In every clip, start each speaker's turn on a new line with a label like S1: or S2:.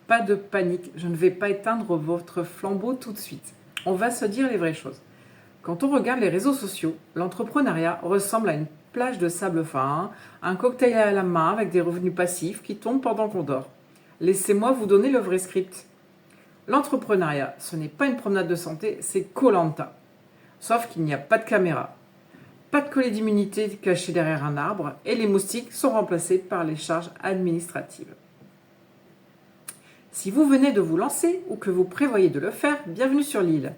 S1: pas de panique, je ne vais pas éteindre votre flambeau tout de suite. On va se dire les vraies choses. Quand on regarde les réseaux sociaux, l'entrepreneuriat ressemble à une plage de sable fin, un cocktail à la main avec des revenus passifs qui tombent pendant qu'on dort. Laissez-moi vous donner le vrai script. L'entrepreneuriat, ce n'est pas une promenade de santé, c'est Koh-Lanta. Sauf qu'il n'y a pas de caméra, pas de collet d'immunité caché derrière un arbre et les moustiques sont remplacés par les charges administratives. Si vous venez de vous lancer ou que vous prévoyez de le faire, bienvenue sur l'île.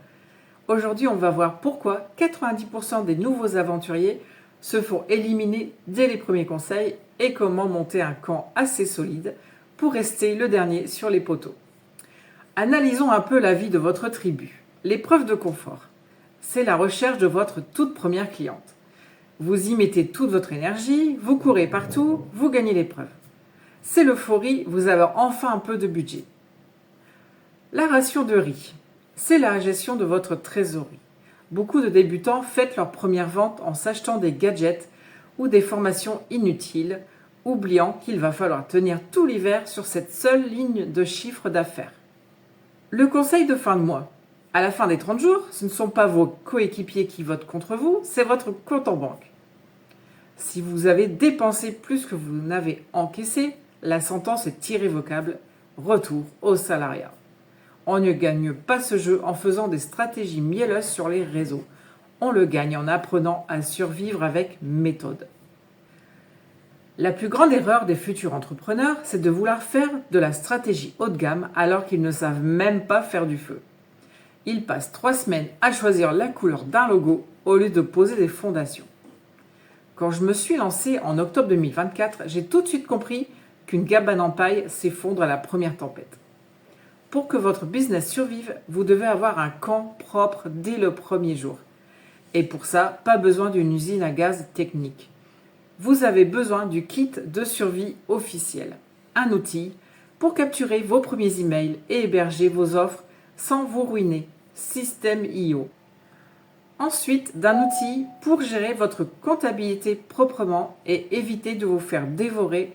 S1: Aujourd'hui, on va voir pourquoi 90% des nouveaux aventuriers se font éliminer dès les premiers conseils et comment monter un camp assez solide pour rester le dernier sur les poteaux. Analysons un peu la vie de votre tribu. L'épreuve de confort, c'est la recherche de votre toute première cliente. Vous y mettez toute votre énergie, vous courez partout, vous gagnez l'épreuve. C'est l'euphorie, vous avez enfin un peu de budget. La ration de riz, c'est la gestion de votre trésorerie. Beaucoup de débutants fêtent leur première vente en s'achetant des gadgets ou des formations inutiles, oubliant qu'il va falloir tenir tout l'hiver sur cette seule ligne de chiffre d'affaires. Le conseil de fin de mois. À la fin des 30 jours, ce ne sont pas vos coéquipiers qui votent contre vous, c'est votre compte en banque. Si vous avez dépensé plus que vous n'avez encaissé, la sentence est irrévocable. Retour au salariat. On ne gagne pas ce jeu en faisant des stratégies mielleuses sur les réseaux. On le gagne en apprenant à survivre avec méthode. La plus grande erreur des futurs entrepreneurs, c'est de vouloir faire de la stratégie haut de gamme alors qu'ils ne savent même pas faire du feu. Ils passent 3 semaines à choisir la couleur d'un logo au lieu de poser des fondations. Quand je me suis lancé en octobre 2024, j'ai tout de suite compris qu'une cabane en paille s'effondre à la première tempête. Pour que votre business survive, vous devez avoir un camp propre dès le premier jour. Et pour ça, pas besoin d'une usine à gaz technique. Vous avez besoin du kit de survie officiel. Un outil pour capturer vos premiers emails et héberger vos offres sans vous ruiner. System.io. Ensuite, d'un outil pour gérer votre comptabilité proprement et éviter de vous faire dévorer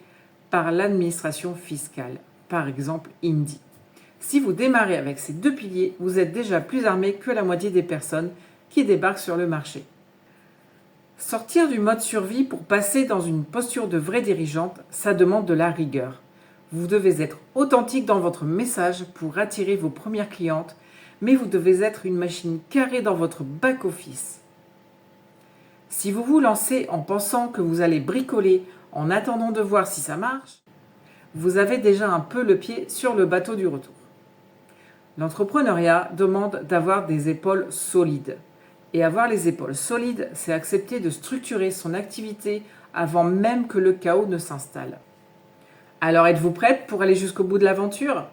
S1: par l'administration fiscale, par exemple Indy. Si vous démarrez avec ces 2 piliers, vous êtes déjà plus armé que la moitié des personnes qui débarquent sur le marché. Sortir du mode survie pour passer dans une posture de vraie dirigeante, ça demande de la rigueur. Vous devez être authentique dans votre message pour attirer vos premières clientes, mais vous devez être une machine carrée dans votre back-office. Si vous vous lancez en pensant que vous allez bricoler en attendant de voir si ça marche, vous avez déjà un peu le pied sur le bateau du retour. L'entrepreneuriat demande d'avoir des épaules solides. Et avoir les épaules solides, c'est accepter de structurer son activité avant même que le chaos ne s'installe. Alors êtes-vous prête pour aller jusqu'au bout de l'aventure ?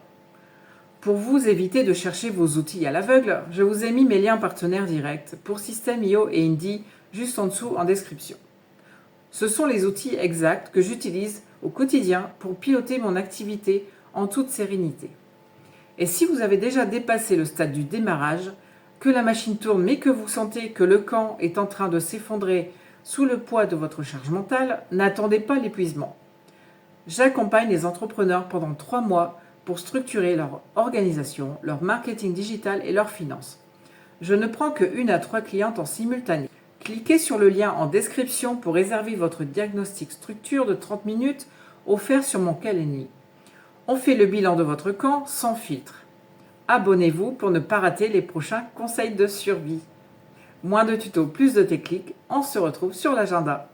S1: Pour vous éviter de chercher vos outils à l'aveugle, je vous ai mis mes liens partenaires directs pour System.io et Indy juste en dessous en description. Ce sont les outils exacts que j'utilise au quotidien pour piloter mon activité en toute sérénité. Et si vous avez déjà dépassé le stade du démarrage, que la machine tourne mais que vous sentez que le camp est en train de s'effondrer sous le poids de votre charge mentale, n'attendez pas l'épuisement. J'accompagne les entrepreneurs pendant 3 mois pour structurer leur organisation, leur marketing digital et leurs finances. Je ne prends que 1 à 3 clientes en simultané. Cliquez sur le lien en description pour réserver votre diagnostic structure de 30 minutes offert sur mon Calendly. On fait le bilan de votre camp sans filtre. Abonnez-vous pour ne pas rater les prochains conseils de survie. Moins de tutos, plus de techniques, on se retrouve sur l'agenda.